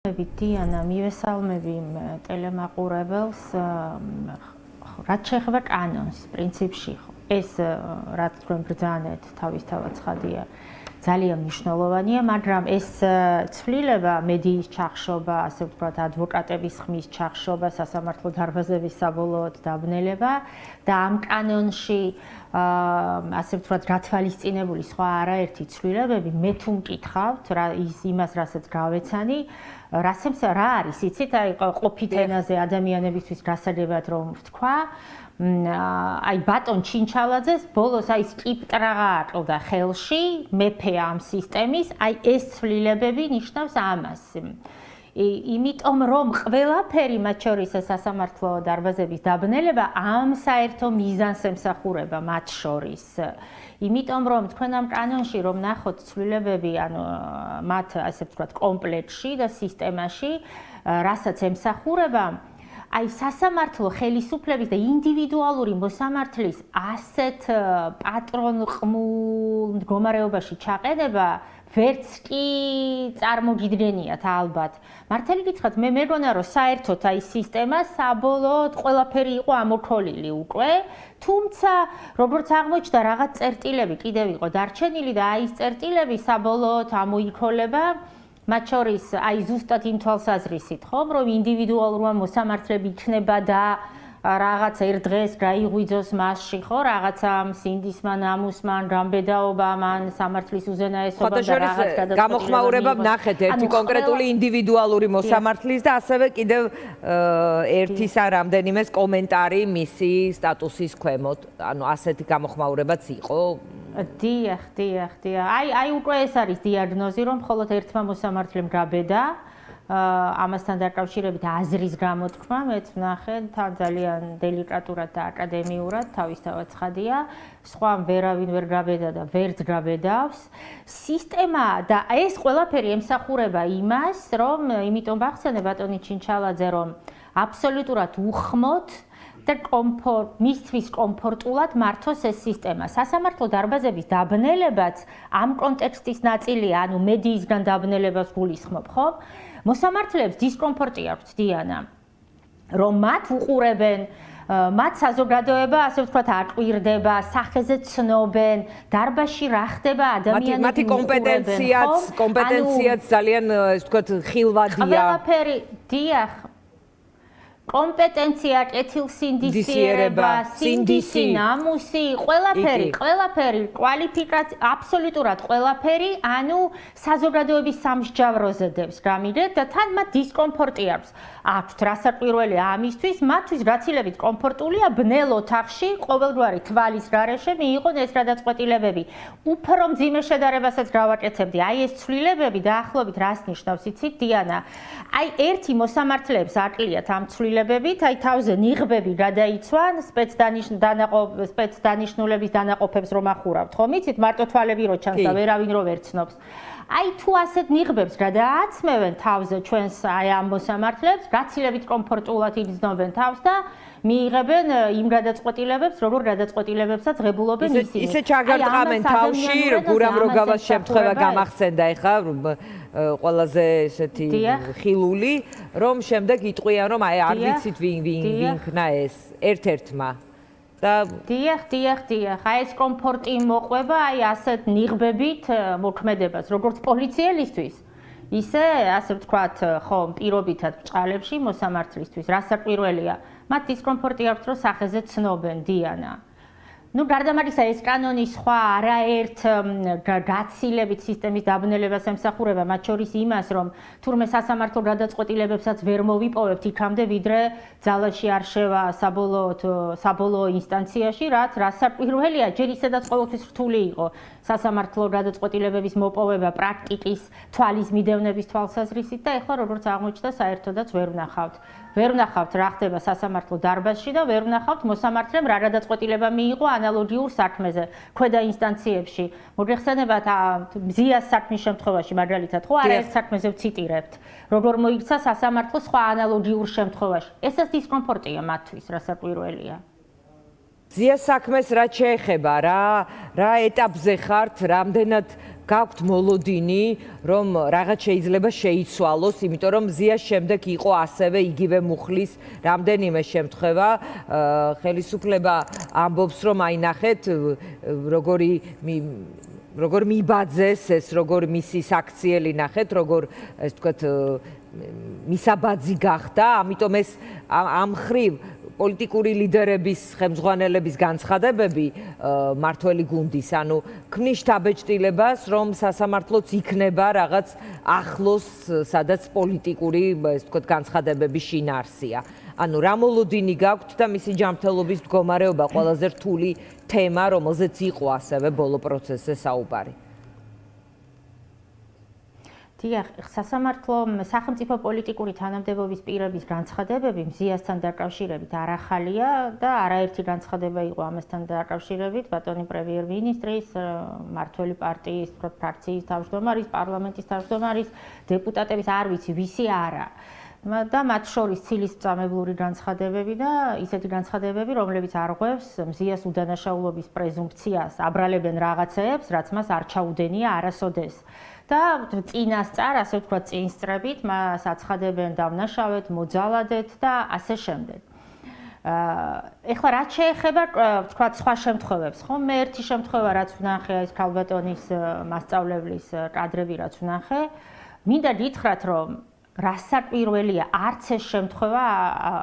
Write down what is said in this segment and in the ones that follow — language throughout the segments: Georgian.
Დიანა, მივესალმები ტელემაყურებელს, რაც შეეხება კანონს, პრინციპში ეს რაც თქვენ ბრძანეთ, თავისთავად ცხადია, ძალიან მნიშვნელოვანია, მაგრამ ეს ცვლილება, მედიის ჩახშობა, ასე ვთქვათ, ადვოკატების ხმის ჩახშობა, სასამართლო დარბაზების საბოლოოდ დაბნელება და ამ კანონში ასე ვთქვათ, რათვალისწინებული სხვა არაერთი ცვლილებები, მე თუ მკითხავთ, იმას რასაც გავეცანი, რა არის, იცით, აი ყოფით ენაზე ადამიანებისთვის გასაგებად რომ ვთქვა, აი ბატონ ჩინჩალაძეს ბოლოს აი სკიპტრაღა აკლდა ხელში, მეფე ამ სისტემის, აი ეს ცვლილებები ნიშნავს ამას. იმიტომ რომ ყველაფერი მათ შორის სასამართლო დარბაზების დაბნელება ამ საერთო მიზანს ემსახურება მათ შორის. იმიტომ რომ თქვენ ამ კანონში რომ ნახოთ ცვლილებები, ანუ მათ ასე ვთქვათ კომპლექტში და სისტემაში, რასაც ემსახურება, აი სასამართლო ხელისუფლების და ინდივიდუალური მოსამართლის ასეთ პატრონყმულ მდგომარეობაში ჩაყენება ვერც კი წარმოგიდგენიათ ალბათ. მართალი გითხრათ, მე მეგონა რომ საერთოდ აი სისტემა საბოლოოდ ყველაფერი იყო ამოქოლილი უკვე, თუმცა როგორც აღმოჩნდა რაღაც წერტილები კიდევ იყო დარჩენილი და აი ეს წერტილები საბოლოოდ ამოიქოლება, მათ შორის აი ზუსტად იმ თვალსაზრისით, ხომ, რომ ინდივიდუალურმა მოსამართლეები იქნება და რაღაცა ერთ დღეს გაიღვიძოს მასში, ხო, რაღაცა სინდისმა, ნამუსმან, გამბედაობა, მან სამართლის უზენაესობა და რაღაც გადაწყვეტილება. გამოხმაურება ნახეთ ერთი კონკრეტული ინდივიდუალური მოსამართლის და ასევე კიდევ ერთის ან რამდენიმეს კომენტარი მისი სტატუსის ქვემოთ. ანუ ასეთი გამოხმაურებაც იყო. დიახ. აი უკვე ეს არის დიაგნოზი, რომ მხოლოდ ერთმა მოსამართლემ გაბედა. ამასთან დაკავშირებით აზრის გამოთქმა, მეც ვნახე, ძალიან დელიკატურად და აკადემიურად, თავისთავად ცხადია, სხვამ ვერავინ ვერ გაბედა და ვერც გაბედავს. სისტემა და ეს ყველაფერი ემსახურება იმას, რომ იმიტომ ვახსენე ბატონი ჩინჩალაძე, რომ აბსოლუტურად უხმოთ და მისთვის კომფორტულად მართოს ეს სისტემა. სასამართლო დარბაზების დაბნელებაც ამ კონტექსტის ნაწილია, ანუ მედიისგან დაბნელებას გულისხმობ, ხო? მოსამართლეებს დისკომფორტი აქვთ, დიანა, რომ მათ უყურებენ, მათ საზოგადოება, ასე ვთქვათ, აკვირდება, სახეზე ცნობენ, დარბაზში რა ხდება ადამიანები მათი კომპეტენციაც ძალიან, ასე ვთქვათ, ხილვადია. ყველაფერი, დიახ. კომპეტენცია, კეთილსინდისიერება, სინდისი, ნამუსი, ყველაფერი, კვალიფიკაცია, აბსოლუტურად ყველაფერი, ანუ საზოგადოების სამსჯავროზე დევს გამიგეთ და თან მათ დისკომფორტი აქვს. აქვთ რასაკვირველია ამისთვის, მათთვის გაცილებით კომფორტულია ბნელ ოთახში, ყოველგვარი თვალის გარეშე მიიღონ ეს გადაწყვეტილებები. უფრო მძიმე შედარებასაც გავაკეთებდი. აი ეს ცვლილებები დაახლოებით რას ნიშნავს, იცით, დიანა? აი ერთი მოსამართლეებს აკლიათ ამ ცვლილებებით, აი თავზე ნიღბები გადაიცვან სპეცდანიშნულების დანაყოფებს რომ ახურავთ, ხო? მიცით, მარტო თვალები რო ჩანს და ვერავინ რო ვერ ცნობს. აი თუ ასეთ ნიღბებს გადააცმევენ თავზე ჩვენს აი ამ მოსამართლეებს, გაცილებით კომფორტულად იგრძნობენ თავს და მიიღებენ იმ გადაწყვეტილებებს, როგორ გადაწყვეტილებებსაც ღებულობენ ისინი. ისე ჩაგარტყამენ თავში, გურამ როგავას შემთხვევა გამახსენდა ეხლა ყველაზე ესეთი ხილული, რომ შემდეგ იტყვიან, რომ აი არ ვიცით ვინ ქნა ეს ერთ-ერთმა. დიახ. აი ეს კომფორტი მოყვება, აი ასეთ ნიღბებით მოქმედებას, როგორც პოლიციელისთვის, ისე ასე ვთქვათ, ხო, პირობითად ბრჭყალებში მოსამართლისთვის, რასაკვირველია, მათ დისკომფორტი აქვს, რომ სახეზე ცნობენ, დიანა. ნუ გარდა ამისა, ეს კანონი სხვა არაერთ გაცილებით სისტემის დაბნელებას ემსახურება, მათ შორის იმას, რომ თურმე სასამართლო გადაწყვეტილებებსაც ვერ მოვიპოვებთ იქამდე, ვიდრე ძალაში არ შევა საბოლოო ინსტანციაში, რაც რასაკვირველია, ჯერ ისედაც ყოველთვის რთული იყო სასამართლო გადაწყვეტილებების მოპოვება პრაქტიკის თვალის მიდევნების თვალსაზრისით და ეხლა როგორც აღმოჩნდა, საერთოდაც ვერ ვნახავთ. ვერ ვნახავთ რა ხდება სასამართლო დარბაზში და ვერ ვნახავთ მოსამართლემ რა გადაწყვეტილება მიიღო ანალოგიურ საქმეზე, ქვედა ინსტანციებში. მოგეხსენებათ მზიას საქმის შემთხვევაში მაგალითად, ხო, არაერთ საქმეზე ვციტირებთ, როგორ მოიქცა სასამართლო სხვა ანალოგიურ შემთხვევაში. ესაც დისკომფორტია მათთვის, რასაკვირველია. ზია საქმეს რაც შეეხება, რა ეტაპზე ხართ, რამდენად გაქვთ მოლოდინი, რომ რაღაც შეიძლება შეიცვალოს, იმიტომ რომ ზიას შემდეგ იყო ასევე იგივე მუხლის რამდენიმე შემთხვევა, ხელისუფლება ამბობს, რომ აი ნახეთ, როგორ მიბაძეს ეს, როგორ მისი საქციელი ნახეთ, როგორ ეს თქვათ მისაბაძი გახდა, ამიტომ ეს ამ ხრივ პოლიტიკური ლიდერების, ხელმძღვანელების განცხადებები მართველი გუნდის, ანუ ქმნის შთაბეჭდილებას, რომ სასამართლოც იქნება რაღაც ახლოს, სადაც პოლიტიკური, ეს ვთქვათ, განცხადებების შინაარსია. ანუ რა მოლოდინი გაქვთ და მისი ჯანმრთელობის მდგომარეობა ყველაზე რთული თემა, რომელზეც იყო ასევე ბოლო პროცესზე საუბარი. დიახ, სახელმწიფო პოლიტიკური თანამდებობის პირების განცხადებები მზიასთან დაკავშირებით არ ახალია და არაერთი განცხადება იყო ამასთან დაკავშირებით ბატონი პრემიერ-მინისტრის, მმართველი პარტიის ფრაქციის თავმჯდომარის, პარლამენტის თავმჯდომარის, დეპუტატების, არ ვიცი, ვისი არა. და მათ შორის ცილისწამებლური განცხადებები და ისეთი განცხადებები, რომლებიც არღვევს მზიას უდანაშაულობის პრეზუმპციას, აბრალებენ რაღაცეებს, რაც მას არ ჩაუდენია არასოდეს. და წინასწარ, ასე ვთქვათ, წინსწრებით მას აცხადებენ დავნაშავეთ, მოძალადეთ და ასე შემდეგ. ეხლა რაც შეეხება, ვთქვათ, სხვა შემთხვევებს, ხო? მე ერთი შემთხვევა, რაც ვნახე, ეს ქალბატონის მასწავლებლის კადრები, რაც ვნახე, მინდა გითხრათ, რომ რასაკვირველია, არც ეს შემთხვევა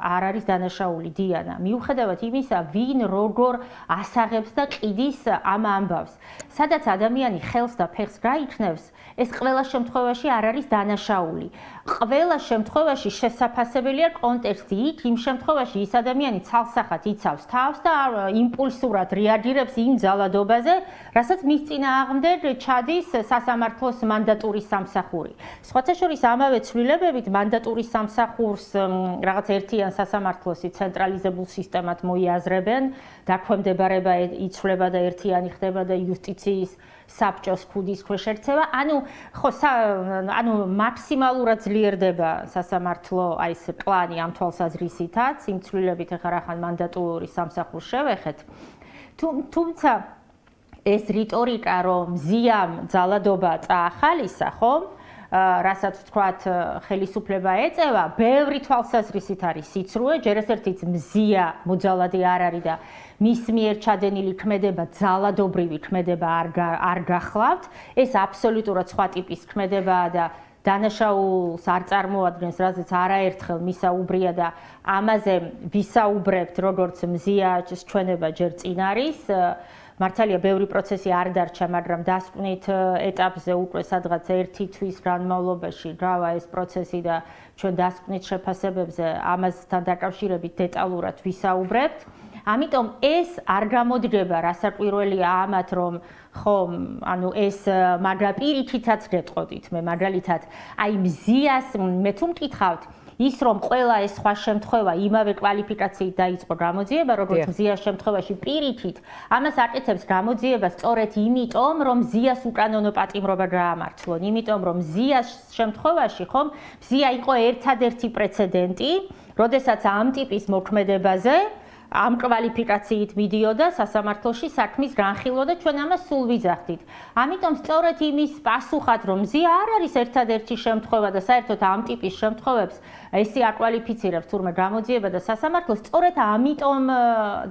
არ არის დანაშაული დიანა. მიუხედავად იმისა, ვინ როგორ ასაღებს და ყიდის ამ ამბავს. სადაც ადამიანი ხელს და ფეხს გაიქნევს, ეს ყველა შემთხვევაში არ არის დანაშაული. ყველა შემთხვევაში შესაძლებელია კონტექსტი, იმ შემთხვევაში ის ადამიანი ცალსახად იცავს თავს და იმპულსურად რეაგირებს იმ ძალადობაზე, რასაც მის წინააღმდეგ ჩადის სასამართლოს მანდატურის სამსახური. სხვათა შორის ამავე ცვლილებებით მანდატურის სამსახურს რაღაც ერთიან სასამართლოსი ცენტრალიზებულ სისტემად მოიაზრებენ, დაქვემდებარება იცვლება და ერთიანი ხდება და იუსტიციის საბჭოს ქუდის ქვეშ ერთევა. ანუ მაქსიმალურად ძლიერდება სასამართლო აი ეს პლანი ამ თვალსაზრისითაც, იმ ცვლილებით ახლა რახან მანდატურის სამსახურს შევეხეთ. თუმცა ეს რიტორიკა, რომ მზიამ ძალადობა წაახალისა, ხო? რასაც ვთქვათ, ხელისუფლება ეწევა, ბევრი თვალსაზრისით არის სიცრუე, ჯერ ესერთიც მზია მოძალადი არ არის და მის მიერ ჩადენილი ქმედება, ძალადობრივი ქმედება არ გახლავთ. ეს აბსოლუტურად სხვა ტიპის ქმედებაა და დანაშაულს არ წარმოადგენს, რაზეც არაერთხელ მისაუბრია და ამაზე ვისაუბრებთ, როგორც მზიას ჩვენება ჯერ წინ არის. მართალია, ბევრი პროცესი არ დარჩა, მაგრამ დასკვნით ეტაპზე უკვე სადღაც 1 თვის განმავლობაში გავა ეს პროცესი და ჩვენ დასკვნით შეფასებებზე ამასთან დაკავშირებით დეტალურად ვისაუბრებთ. ამიტომ ეს არ გამოდგება, რასაკვირველია ამათ, რომ ხომ, ანუ ეს პირიქითაც გეტყოდით, მე მაგალითად, აი მზიას მე თუ მკითხავთ, ის რომ ყველა ეს სხვა შემთხვევა იმავე კვალიფიკაციით დაიწყო გამოძიება, როგორც მზიას შემთხვევაში პირიქით, ამას აკეთებს გამოძიება სწორედ იმიტომ, რომ მზიას უკანონო პატიმრობა გაამართლონ, იმიტომ რომ მზიას შემთხვევაში, ხომ, მზია იყო ერთადერთი პრეცედენტი, როდესაც ამ ტიპის მოქმედებაზე ამ კვალიფიკაციით მიდიოდა სასამართლოში საქმის განხილვა და ჩვენ ამას სულ ვიძახდით. ამიტომ სწორედ იმის პასუხად, რომ მზია არ არის ერთადერთი შემთხვევა და საერთოდ ამ ტიპის შემთხვევებს ესე აკვალიფიცირებს თურმე გამოძიება და სასამართლო, სწორედ ამიტომ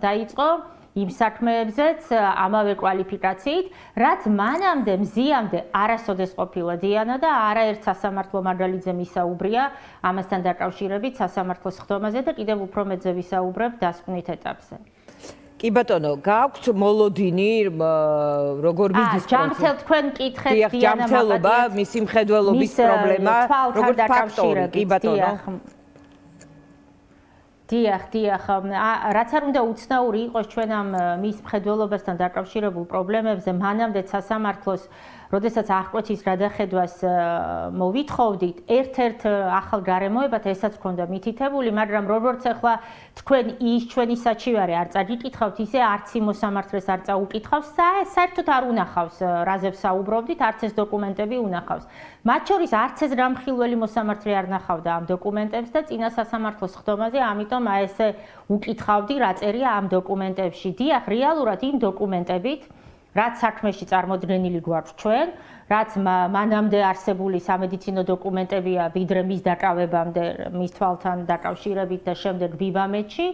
დაიწყო იმ საქმეებზეც ამავე კვალიფიკაციით, რაც მანამდე მზიამდე არასოდეს ყოფილა დიანა და არაერთ სასამართლო მაგალითზე მისაუბრია ამასთან დაკავშირებით სასამართლოს ხდომაზე და კიდევ უფრო მეტზე ვისაუბრებ დასკვნით ეტაპზე. კი ბატონო, გაქვთ მოლოდინი, როგორ მიდის ჯანმრთელ თქვენ მკითხეთ დიანა ჯანმრთელობა, მისი მხედველობის პრობლემა, როგორც ფაქტორი, კი ბატონო. დიახ, რაც არ უნდა უცნაური იყოს ჩვენ ამ მის მხედველობასთან დაკავშირებულ პრობლემებზე, მანამდე სასამართლოს როდესაც აღკვეთის გადახედვას მოვითხოვდით, ერთ-ერთ ახალ გარემოებად ესაც ჰქონდა მითითებული, მაგრამ როგორც ახლა თქვენ ჩვენი საჩივარი არ წაგიკითხავთ, ისე არც იმ მოსამართლეს არ წაუკითხავს, საერთოდ არ უნახავს, რაზეც საუბრობდით, არც ეს დოკუმენტები უნახავს. მათ შორის არც ეს გამხილველი მოსამართლე არ ნახავდა ამ დოკუმენტებს და წინა სასამართლოს ხდომაზე, ამიტომ აი ესე უკითხავდი, რა წერია ამ დოკუმენტებში. დიახ, რეალურად იმ დოკუმენტებით, რაც საქმეში წარმოდგენილი გვაქვს ჩვენ, რაც მანამდე არსებული სამედიცინო დოკუმენტებია, ვიდრე მის დაკავებამდე, მის თვალთან დაკავშირებით და შემდეგ ვიბამეთში,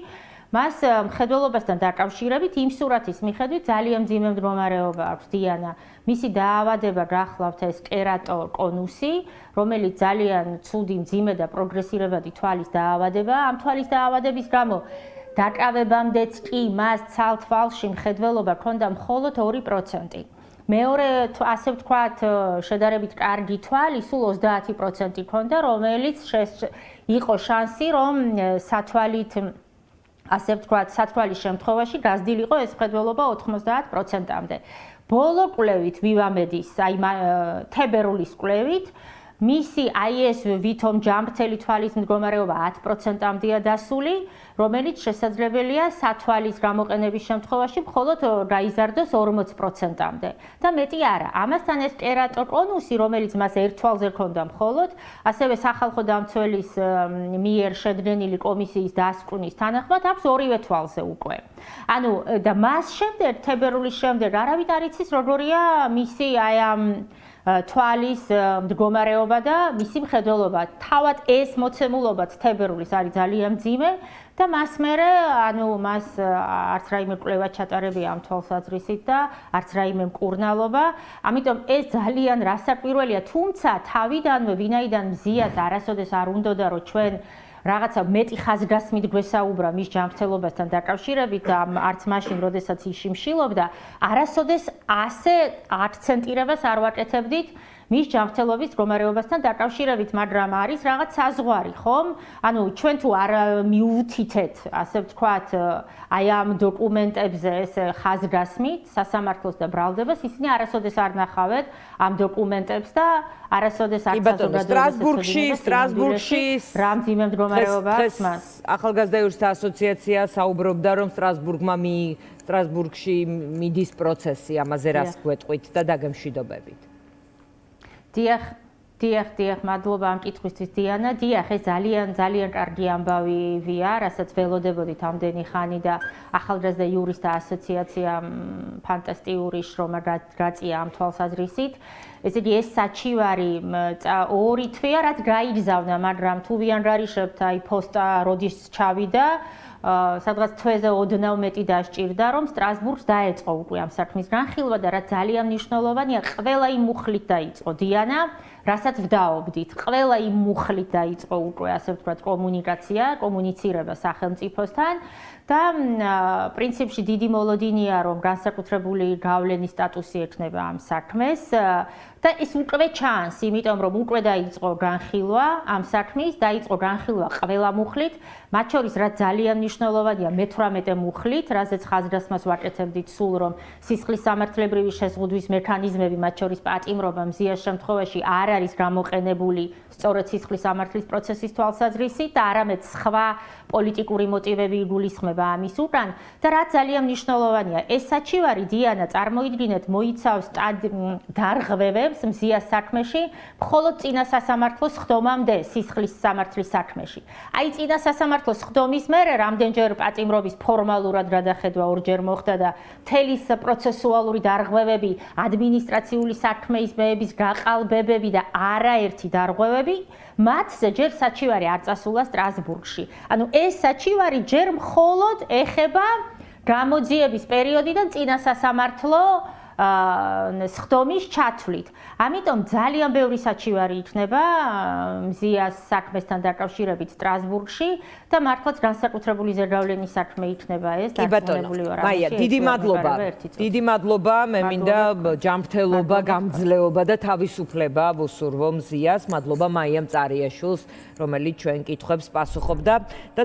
მას მხედველობასთან დაკავშირებით იმ სურათის მიხედვით ძალიან მძიმე მდგომარეობა აქვს დიანა. მისი დაავადება გახლავთ ეს კერატოკონუსი, რომელიც ძალიან ცუდი, მძიმე და პროგრესირებადი თვალის დაავადებაა. ამ თვალის დაავადების გამო დაკავებამდეც კი მას ცალ-თვალში მხედველობა ჰქონდა მხოლოდ 2%. მეორე, ასე ვთქვათ, შედარებით კარგი თვალი სულ 30% ჰქონდა, რომელიც იყო შანსი, რომ სათვალით, ასე ვთქვათ, სათვალის შემთხვევაში გაზრდილიყო ეს მხედველობა 90%-მდე. ბოლო კვლევით ვივამედის, აი თებერვლის კვლევით, მისი აი ეს ვითომ ჯანმრთელი თვალის მდგომარეობა 10%-მდეა დასული, რომელიც შესაძლებელია სათვალის გამოყენების შემთხვევაში მხოლოდ გაიზარდოს 40%-მდე. და მეტი არა. ამასთან ეს კერატოკონუსი, რომელიც მას ერთ თვალზე ჰქონდა მხოლოდ, ასევე სახალხო დამცველის მიერ შედგენილი კომისიის დასკვნის თანახმად აქვს ორივე თვალზე უკვე. ანუ და მას შემდეგ, თებერვლის შემდეგ არავით არ იცის როგორია მისი აი ამ თვალის მდგომარეობა და მისი მხედველობა. თავად ეს მოცემულობაც თებერვლის არის ძალიან მძიმე და მას მერე, ანუ მას არც რაიმე კვლევა ჩატარებია ამ თვალსაზრისით და არც რაიმე მკურნალობა. ამიტომ ეს ძალიან რასაკვირველია, თუმცა თავიდანვე ვინაიდან მზიას არასოდეს არ უნდოდა რომ ჩვენ რაღაცა მეტი ხაზგასმით გვესაუბრა მის ჯანმრთელობასთან დაკავშირებით და არც მაშინ, როდესაც ის შიმშილობდა, არასოდეს ასე აქცენტირებას არ ვაკეთებდით მის ჯანმრთელობის მდგომარეობასთან დაკავშირებით, მაგრამ არის რაღაც საზღვარი, ხომ? ანუ ჩვენ თუ არ მიუთითეთ, ასე ვთქვათ, აი ამ დოკუმენტებზე ეს ხაზგასმით სასამართლოს და ბრალდებას, ისინი არასოდეს არ ნახავენ ამ დოკუმენტებს და არასოდეს არ სტრასბურგში რა მძიმე მდგომარეობა აქვს მას. ახალგაზრდა იურისტთა ასოციაცია საუბრობდა, რომ სტრასბურგში მიდის პროცესი, ამაზე რას გვეტყვით და დაგემშვიდობებით. დიახ, მადლობა ამ კითხვისთვის დიანა. დიახ, ეს ძალიან კარგი ამბავია, რასაც ველოდებოდით ამდენი ხანი და ახალგაზრდა იურისტთა ასოციაციამ ფანტასტიკური შრომა გაწია ამ თვალსაზრისით. ესე იგი, ეს საჩივარი 2 თვეა, რაც გაიგზავნა, მაგრამ თუ ვიანგარიშებთ, აი პოსტა როდის ჩავიდა, სადღაც თვეზე ოდნავ მეტი დასჭირდა, რომ სტრასბურგს დაეწყო უკვე ამ საქმის განხილვა და რაც ძალიან მნიშვნელოვანია, ყველა იმ მუხლით დაიწყო დიანა, რასაც ვდაობდით. ყველა იმ მუხლით დაიწყო უკვე, ასე ვთქვათ, კომუნიცირება სახელმწიფოსთან და პრინციპში დიდი მოლოდინია, რომ განსაკუთრებული გავლენის სტატუსი ექნება ამ საქმეს და ის უკვე ჩანს, იმიტომ რომ უკვე დაიწყო განხილვა ამ საქმის, დაიწყო განხილვა ყველა მუხლით, მათ შორის რაც ძალიან მნიშვნელოვანია, მე-18 მუხლით, რაზეც ხაზგასმას ვაკეთებდით სულ, რომ სისხლის სამართლებრივი შეზღუდვის მექანიზმები, მათ შორის პატიმრობა მზიას შემთხვევაში არ არის გამოყენებული სწორედ სისხლის სამართლის პროცესის თვალსაზრისით და არამედ სხვა პოლიტიკური მოტივები იგულისხმება ამის უკან და რაც ძალიან მნიშვნელოვანია, ეს საჩივარი დიანა წარმოიდგინეთ მოიცავს დარღვევებს მზიას საქმეში მხოლოდ წინა სასამართლოს ხდომამდე სისხლის სამართლის საქმეში. აი წინა სასამართლოს ხდომის მერე რამდენჯერ პატიმრობის ფორმალურად გადახედვა ორჯერ მოხდა და მთელი პროცესუალური დარღვევები, ადმინისტრაციული საქმეების გაყალბებები და არაერთი დარღვევები მათზე ჯერ საჩივარი არ წასულა სტრასბურგში. ანუ ეს საჩივარი ჯერ მხოლოდ ეხება გამოძიების პერიოდიდან წინა სასამართლო სხდომის ჩათვლით. ამიტომ ძალიან ბევრი საჩივარი იქნება მზიას საქმესთან დაკავშირებით სტრასბურგში და მართლაც განსაკუთრებული ზეგავლენის საქმე იქნება ეს დარწმუნებული ვარ. მაია, დიდი მადლობა, მე მინდა ჯანმრთელობა, გამძლეობა და თავისუფლება ვუსურვო მზიას. მადლობა მაიამ წარიაშვილს, რომელიც ჩვენ კითხვებს პასუხობდა და